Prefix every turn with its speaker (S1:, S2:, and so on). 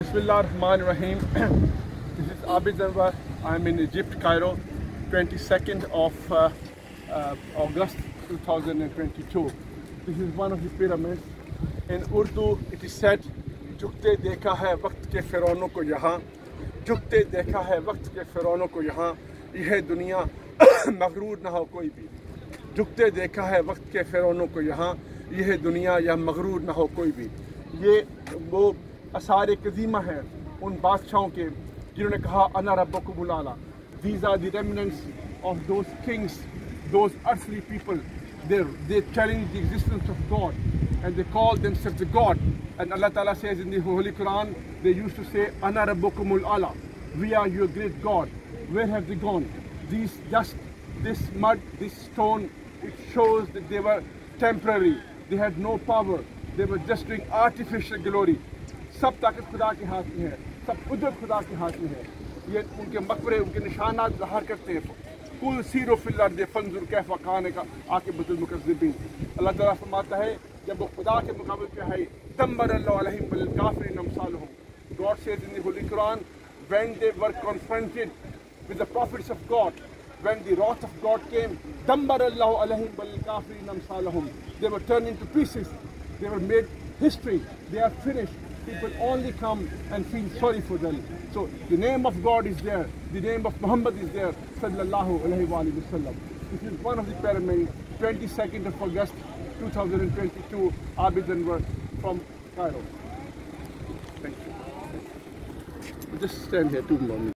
S1: Bismillahirrahmanirrahim. This is Abdul. I'm in Egypt, Cairo, 22nd of August 2022. This is one of the pyramids. In Urdu, it is said, "Jukte dekha hai waqt ke Fir'aunوں ko yahan, jukte dekha hai waqt ke Fir'aunوں ko yahan, yeh duniya maghrur na ho koi bhi." Jukte dekha hai waqt ke Fir'aunوں ko yahan, yeh duniya ya maghrur na ho koi bhi. ये वो आसार कदीमा हैं उन बादशाहों के जिन्होंने कहा अना रब्बुकुमुल आला. These are the remnants of those kings, those earthly people. They challenge the existence of God and they call themselves the God. And Allah Ta'ala says in the Holy Quran, they used to say Ana Rabbukumul Ala, we are your great God. Where have they gone? This mud, this stone, it shows that they were temporary. They had no power. They were just doing artificial glory. सब ताकत खुदा के हाथ में है, सब कुदरत खुदा के हाथ में है. ये उनके मकबरे, उनके निशानात ज़ाहिर करते हैं. कुल सीरो फिल अर्ज़ फंजुर कैफ़ा कान का आक़िबतुल मुकज़्ज़िबीन. अल्लाह ताला फरमाता है जब वो खुदा के मुकाबले पे है दम्बरल्लाहु अलैहिम वल काफ़िरीन अमसालुहुम. God says in the Holy Quran, when they were confronted with the prophets of God, when the wrath of God came, dambbarallahu alayhim wal kafirin amsalahum, they were turned into pieces. They were made history. They are finished. People only come and feel sorry for them. So the name of God is there. The name of Muhammad is there. Sallallahu alayhi wa sallam. This is one of the pyramids. 22nd of August 2022. Abdul from Cairo. Thank you. Just stand here 2 more minutes.